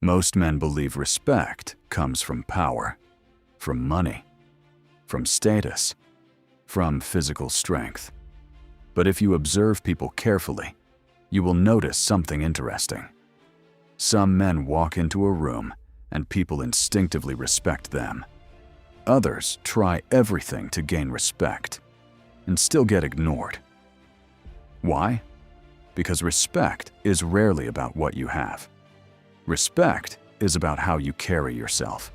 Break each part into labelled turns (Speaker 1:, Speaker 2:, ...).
Speaker 1: Most men believe respect comes from power, from money, from status, from physical strength. But if you observe people carefully, you will notice something interesting. Some men walk into a room and people instinctively respect them. Others try everything to gain respect and still get ignored. Why? Because respect is rarely about what you have. Respect is about how you carry yourself,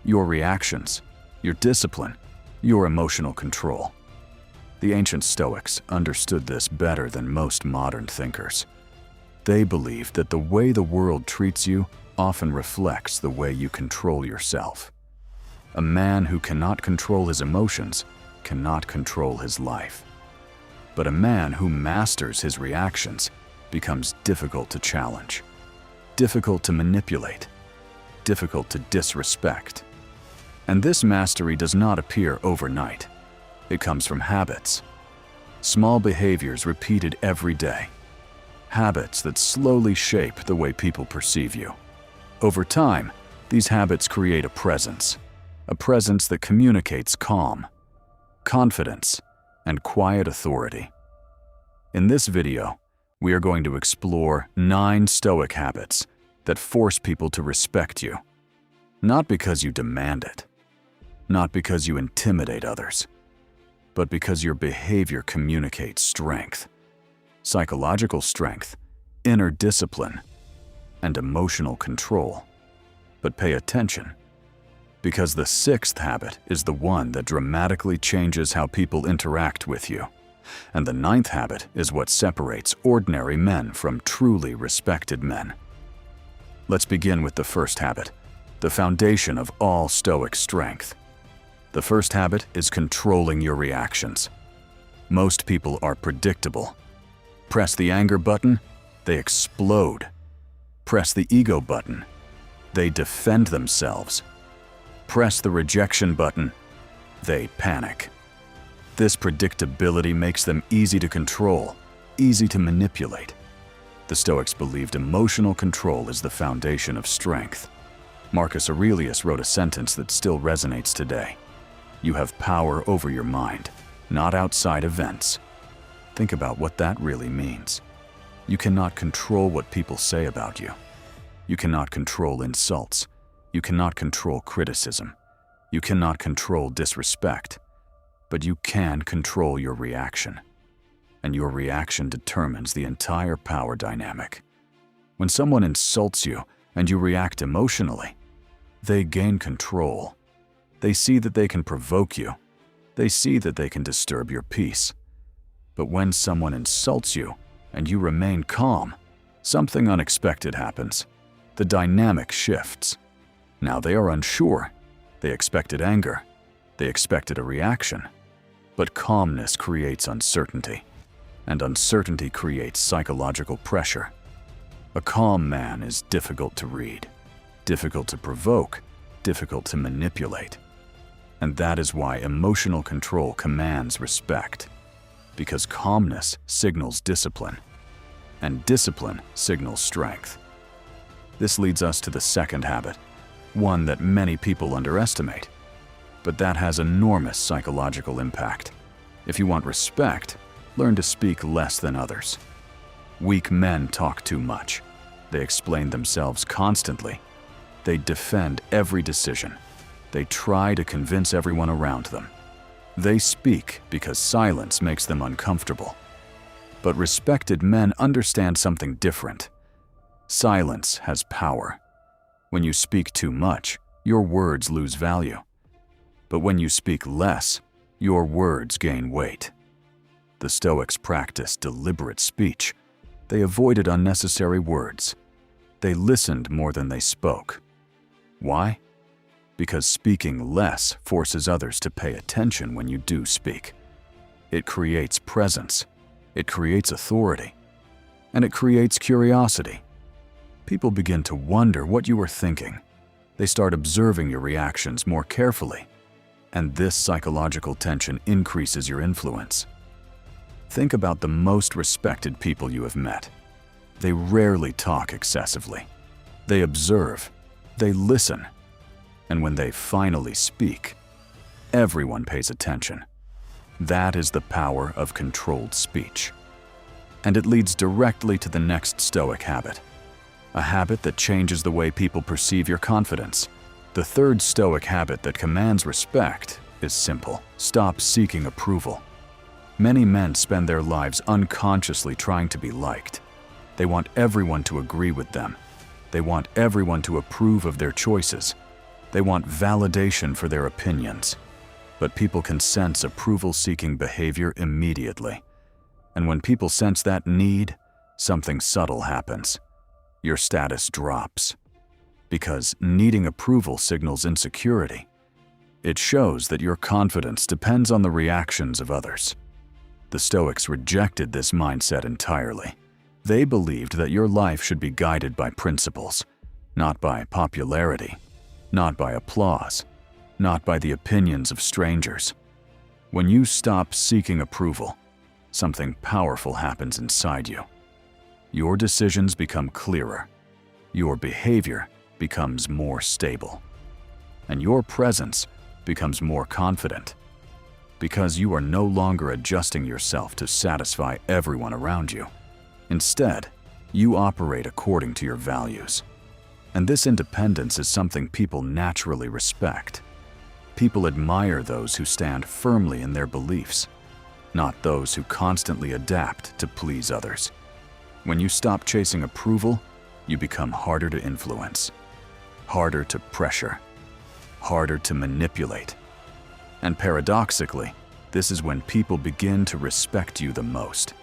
Speaker 1: your reactions, your discipline, your emotional control. The ancient Stoics understood this better than most modern thinkers. They believed that the way the world treats you often reflects the way you control yourself. A man who cannot control his emotions cannot control his life. But a man who masters his reactions becomes difficult to challenge, difficult to manipulate, difficult to disrespect. And this mastery does not appear overnight. It comes from habits. Small behaviors repeated every day. Habits that slowly shape the way people perceive you. Over time, these habits create a presence that communicates calm, confidence, and quiet authority. In this video, we are going to explore 9 Stoic habits that force people to respect you. Not because you demand it, not because you intimidate others, but because your behavior communicates strength, psychological strength, inner discipline, and emotional control. But pay attention, because the 6th habit is the one that dramatically changes how people interact with you. And the 9th habit is what separates ordinary men from truly respected men. Let's begin with the 1st habit, the foundation of all Stoic strength. The 1st habit is controlling your reactions. Most people are predictable. Press the anger button, they explode. Press the ego button, they defend themselves. Press the rejection button, they panic. This predictability makes them easy to control, easy to manipulate. The Stoics believed emotional control is the foundation of strength. Marcus Aurelius wrote a sentence that still resonates today. You have power over your mind, not outside events. Think about what that really means. You cannot control what people say about you. You cannot control insults. You cannot control criticism. You cannot control disrespect. But you can control your reaction. And your reaction determines the entire power dynamic. When someone insults you and you react emotionally, they gain control. They see that they can provoke you. They see that they can disturb your peace. But when someone insults you and you remain calm, something unexpected happens. The dynamic shifts. Now they are unsure. They expected anger. They expected a reaction. But calmness creates uncertainty, and uncertainty creates psychological pressure. A calm man is difficult to read, difficult to provoke, difficult to manipulate. And that is why emotional control commands respect, because calmness signals discipline, and discipline signals strength. This leads us to the 2nd habit, one that many people underestimate, but that has enormous psychological impact. If you want respect, learn to speak less than others. Weak men talk too much. They explain themselves constantly. They defend every decision. They try to convince everyone around them. They speak because silence makes them uncomfortable. But respected men understand something different. Silence has power. When you speak too much, your words lose value. But when you speak less, your words gain weight. The Stoics practiced deliberate speech. They avoided unnecessary words. They listened more than they spoke. Why? Because speaking less forces others to pay attention when you do speak. It creates presence, it creates authority, and it creates curiosity. People begin to wonder what you are thinking. They start observing your reactions more carefully, and this psychological tension increases your influence. Think about the most respected people you have met. They rarely talk excessively. They observe, they listen, and when they finally speak, everyone pays attention. That is the power of controlled speech. And it leads directly to the next Stoic habit, a habit that changes the way people perceive your confidence. The third Stoic habit that commands respect is simple: stop seeking approval. Many men spend their lives unconsciously trying to be liked. They want everyone to agree with them. They want everyone to approve of their choices. They want validation for their opinions. But people can sense approval-seeking behavior immediately. And when people sense that need, something subtle happens. Your status drops. Because needing approval signals insecurity. It shows that your confidence depends on the reactions of others. The Stoics rejected this mindset entirely. They believed that your life should be guided by principles, not by popularity, not by applause, not by the opinions of strangers. When you stop seeking approval, something powerful happens inside you. Your decisions become clearer, your behavior becomes more stable, and your presence becomes more confident, because you are no longer adjusting yourself to satisfy everyone around you. Instead, you operate according to your values. And this independence is something people naturally respect. People admire those who stand firmly in their beliefs, not those who constantly adapt to please others. When you stop chasing approval, you become harder to influence, harder to pressure, harder to manipulate. And paradoxically, this is when people begin to respect you the most.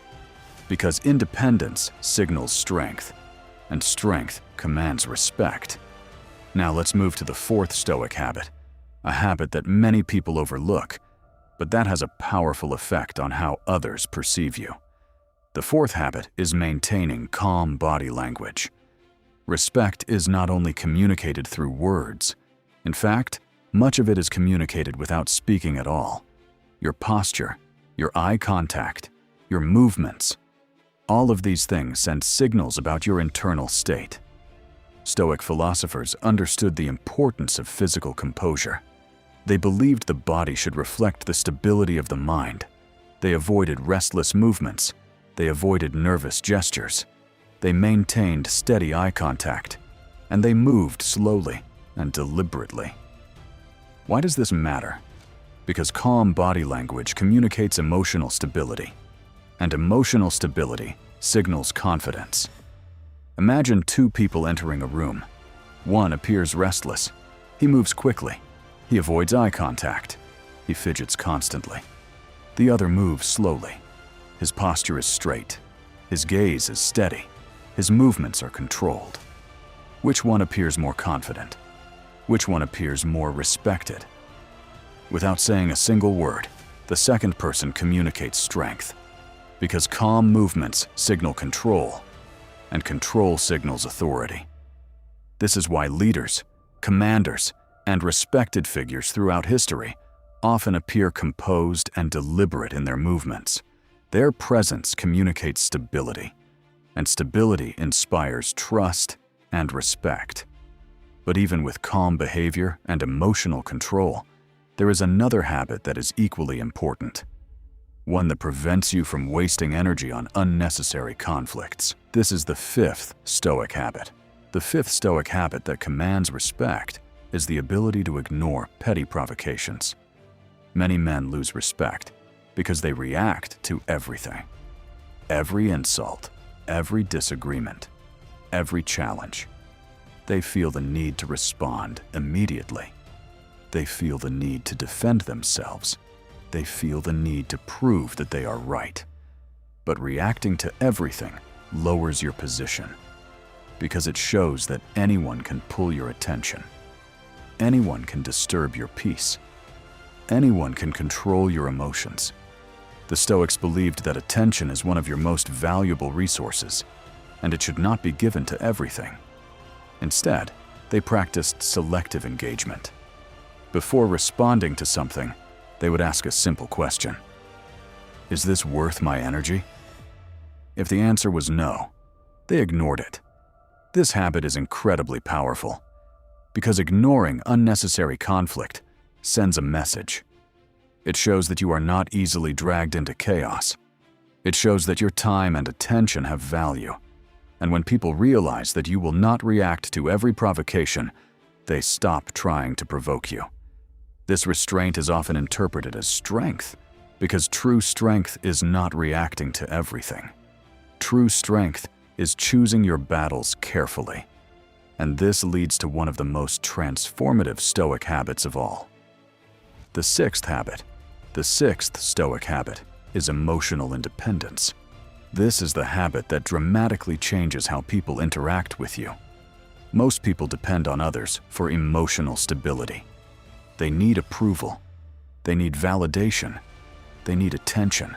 Speaker 1: Because independence signals strength, and strength commands respect. Now let's move to the fourth Stoic habit, a habit that many people overlook, but that has a powerful effect on how others perceive you. The fourth habit is maintaining calm body language. Respect is not only communicated through words. In fact, much of it is communicated without speaking at all. Your posture, your eye contact, your movements, all of these things send signals about your internal state. Stoic philosophers understood the importance of physical composure. They believed the body should reflect the stability of the mind. They avoided restless movements. They avoided nervous gestures. They maintained steady eye contact. And they moved slowly and deliberately. Why does this matter? Because calm body language communicates emotional stability. And emotional stability signals confidence. Imagine two people entering a room. One appears restless. He moves quickly. He avoids eye contact. He fidgets constantly. The other moves slowly. His posture is straight. His gaze is steady. His movements are controlled. Which one appears more confident? Which one appears more respected? Without saying a single word, the second person communicates strength. Because calm movements signal control, and control signals authority. This is why leaders, commanders, and respected figures throughout history often appear composed and deliberate in their movements. Their presence communicates stability, and stability inspires trust and respect. But even with calm behavior and emotional control, there is another habit that is equally important. One that prevents you from wasting energy on unnecessary conflicts. This is the fifth Stoic habit. The fifth Stoic habit that commands respect is the ability to ignore petty provocations. Many men lose respect because they react to everything. Every insult, every disagreement, every challenge. They feel the need to respond immediately. They feel the need to defend themselves. They feel the need to prove that they are right. But reacting to everything lowers your position because it shows that anyone can pull your attention. Anyone can disturb your peace. Anyone can control your emotions. The Stoics believed that attention is one of your most valuable resources, and it should not be given to everything. Instead, they practiced selective engagement. Before responding to something, they would ask a simple question. Is this worth my energy? If the answer was no, they ignored it. This habit is incredibly powerful because ignoring unnecessary conflict sends a message. It shows that you are not easily dragged into chaos. It shows that your time and attention have value. And when people realize that you will not react to every provocation, they stop trying to provoke you. This restraint is often interpreted as strength, because true strength is not reacting to everything. True strength is choosing your battles carefully. And this leads to one of the most transformative Stoic habits of all. The sixth Stoic habit, is emotional independence. This is the habit that dramatically changes how people interact with you. Most people depend on others for emotional stability. They need approval. They need validation. They need attention.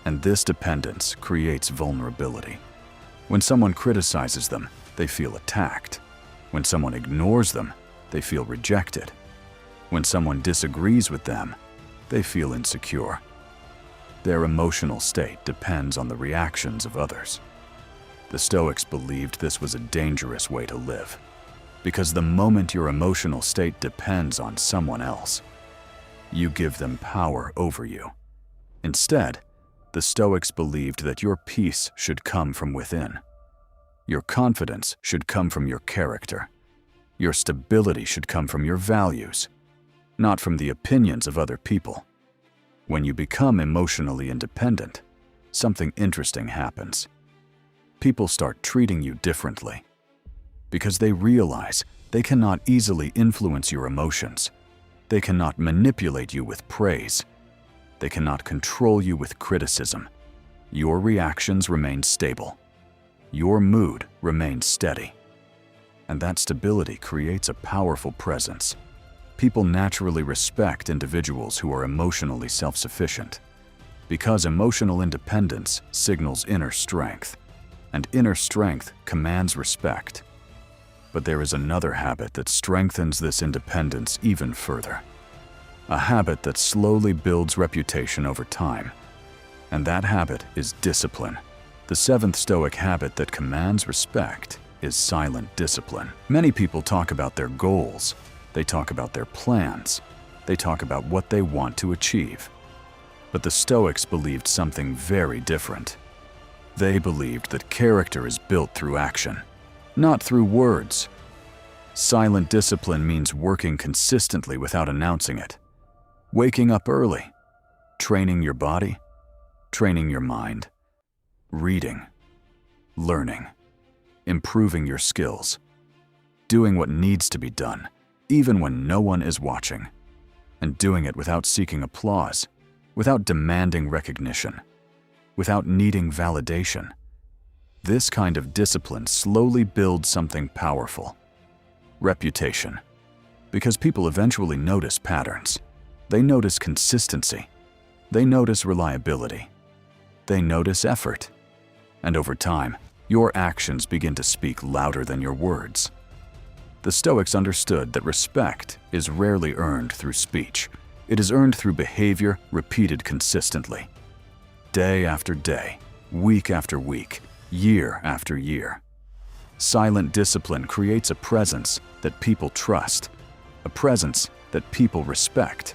Speaker 1: And this dependence creates vulnerability. When someone criticizes them, they feel attacked. When someone ignores them, they feel rejected. When someone disagrees with them, they feel insecure. Their emotional state depends on the reactions of others. The Stoics believed this was a dangerous way to live, because the moment your emotional state depends on someone else, you give them power over you. Instead, the Stoics believed that your peace should come from within. Your confidence should come from your character. Your stability should come from your values, not from the opinions of other people. When you become emotionally independent, something interesting happens. People start treating you differently because they realize they cannot easily influence your emotions. They cannot manipulate you with praise. They cannot control you with criticism. Your reactions remain stable. Your mood remains steady. And that stability creates a powerful presence. People naturally respect individuals who are emotionally self-sufficient, because emotional independence signals inner strength, and inner strength commands respect. But there is another habit that strengthens this independence even further. A habit that slowly builds reputation over time. And that habit is discipline. The seventh Stoic habit that commands respect is silent discipline. Many people talk about their goals. They talk about their plans. They talk about what they want to achieve. But the Stoics believed something very different. They believed that character is built through action, not through words. Silent discipline means working consistently without announcing it. Waking up early, training your body, training your mind, reading, learning, improving your skills, doing what needs to be done, even when no one is watching, and doing it without seeking applause, without demanding recognition, without needing validation. This kind of discipline slowly builds something powerful: reputation. Because people eventually notice patterns. They notice consistency. They notice reliability. They notice effort. And over time, your actions begin to speak louder than your words. The Stoics understood that respect is rarely earned through speech. It is earned through behavior repeated consistently. Day after day, week after week, year after year. Silent discipline creates a presence that people trust, a presence that people respect.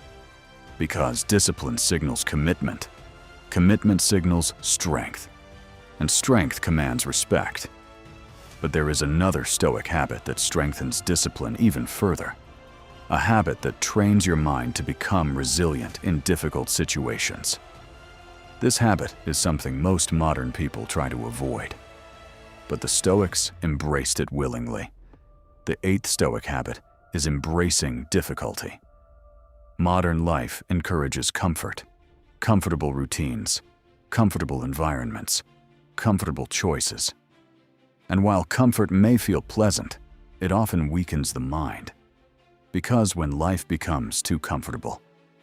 Speaker 1: Because discipline signals commitment. Commitment signals strength. And strength commands respect. But there is another Stoic habit that strengthens discipline even further. A habit that trains your mind to become resilient in difficult situations. This habit is something most modern people try to avoid. But the Stoics embraced it willingly. The eighth Stoic habit is embracing difficulty. Modern life encourages comfort, comfortable routines, comfortable environments, comfortable choices. And while comfort may feel pleasant, it often weakens the mind. Because when life becomes too comfortable,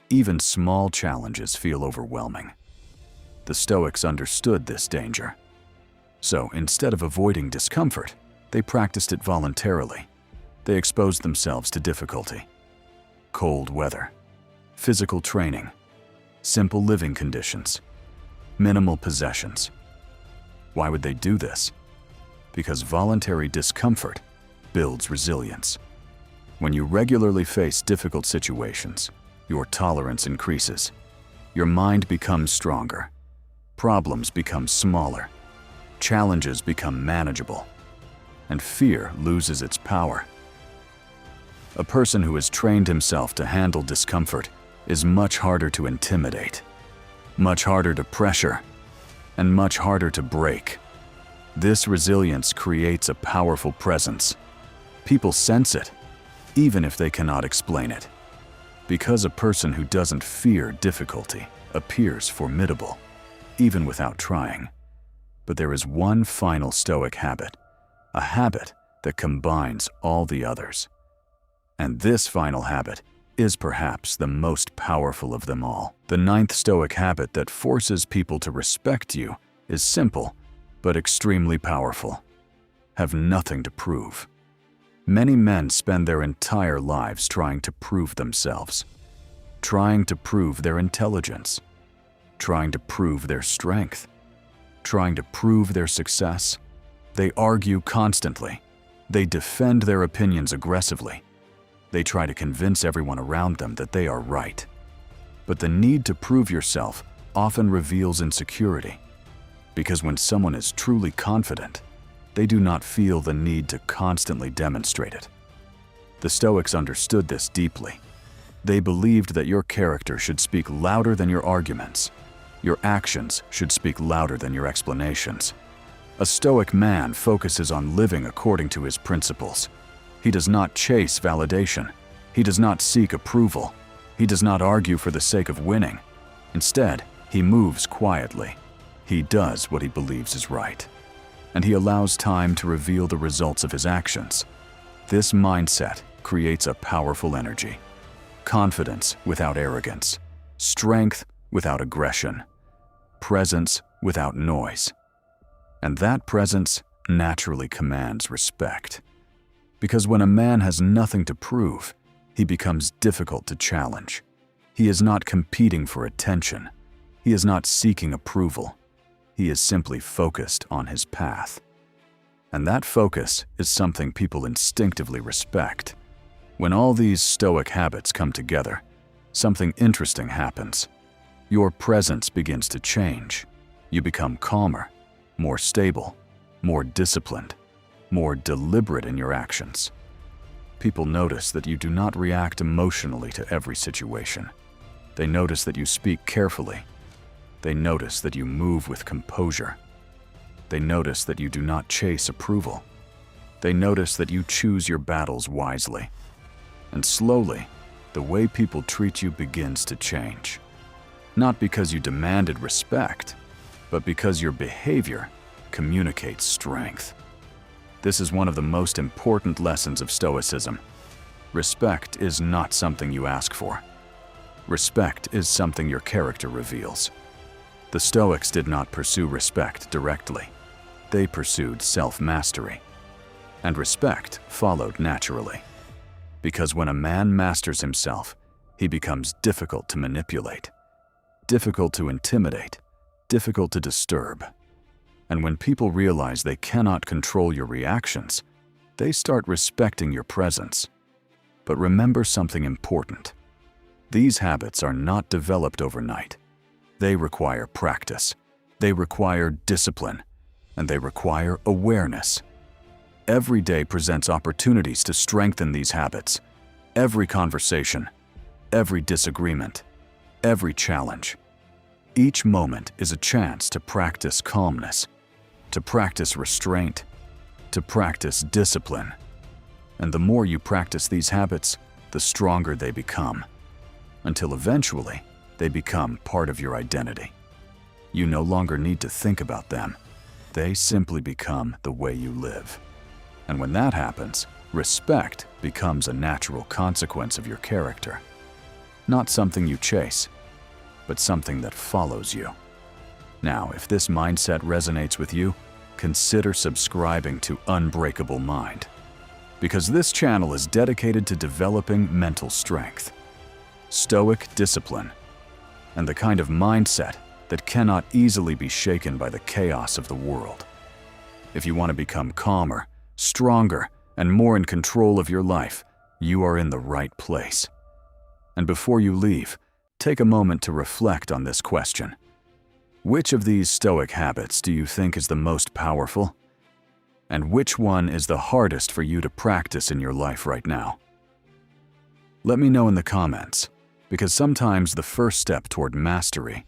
Speaker 1: even small challenges feel overwhelming. The Stoics understood this danger. So instead of avoiding discomfort, they practiced it voluntarily. They exposed themselves to difficulty. Cold weather, physical training, simple living conditions, minimal possessions. Why would they do this? Because voluntary discomfort builds resilience. When you regularly face difficult situations, your tolerance increases. Your mind becomes stronger. Problems become smaller. Challenges become manageable. And fear loses its power. A person who has trained himself to handle discomfort is much harder to intimidate, much harder to pressure, and much harder to break. This resilience creates a powerful presence. People sense it, even if they cannot explain it. Because a person who doesn't fear difficulty appears formidable, even without trying. But there is one final Stoic habit, a habit that combines all the others. And this final habit is perhaps the most powerful of them all. The ninth Stoic habit that forces people to respect you is simple, but extremely powerful. Have nothing to prove. Many men spend their entire lives trying to prove themselves, trying to prove their intelligence, trying to prove their strength, trying to prove their success. They argue constantly. They defend their opinions aggressively. They try to convince everyone around them that they are right. But the need to prove yourself often reveals insecurity, because when someone is truly confident, they do not feel the need to constantly demonstrate it. The Stoics understood this deeply. They believed that your character should speak louder than your arguments. Your actions should speak louder than your explanations. A Stoic man focuses on living according to his principles. He does not chase validation. He does not seek approval. He does not argue for the sake of winning. Instead, he moves quietly. He does what he believes is right. And he allows time to reveal the results of his actions. This mindset creates a powerful energy. Confidence without arrogance. Strength without aggression. Presence without noise. And that presence naturally commands respect. Because when a man has nothing to prove, he becomes difficult to challenge. He is not competing for attention. He is not seeking approval. He is simply focused on his path. And that focus is something people instinctively respect. When all these Stoic habits come together, something interesting happens. Your presence begins to change. You become calmer, more stable, more disciplined, more deliberate in your actions. People notice that you do not react emotionally to every situation. They notice that you speak carefully. They notice that you move with composure. They notice that you do not chase approval. They notice that you choose your battles wisely. And slowly, the way people treat you begins to change. Not because you demanded respect, but because your behavior communicates strength. This is one of the most important lessons of Stoicism. Respect is not something you ask for. Respect is something your character reveals. The Stoics did not pursue respect directly. They pursued self-mastery. And respect followed naturally. Because when a man masters himself, he becomes difficult to manipulate, difficult to intimidate, difficult to disturb. And when people realize they cannot control your reactions, they start respecting your presence. But remember something important. These habits are not developed overnight. They require practice. They require discipline. And they require awareness. Every day presents opportunities to strengthen these habits. Every conversation, every disagreement, every challenge. Each moment is a chance to practice calmness, to practice restraint, to practice discipline. And the more you practice these habits, the stronger they become, until eventually they become part of your identity. You no longer need to think about them. They simply become the way you live. And when that happens, respect becomes a natural consequence of your character. Not something you chase, but something that follows you. Now, if this mindset resonates with you, consider subscribing to Unbreakable Mind, because this channel is dedicated to developing mental strength, stoic discipline, and the kind of mindset that cannot easily be shaken by the chaos of the world. If you want to become calmer, stronger, and more in control of your life, you are in the right place. And before you leave, take a moment to reflect on this question. Which of these Stoic habits do you think is the most powerful? And which one is the hardest for you to practice in your life right now? Let me know in the comments, because sometimes the first step toward mastery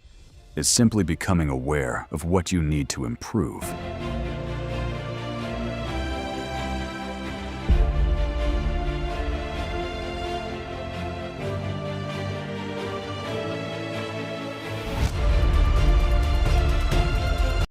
Speaker 1: is simply becoming aware of what you need to improve.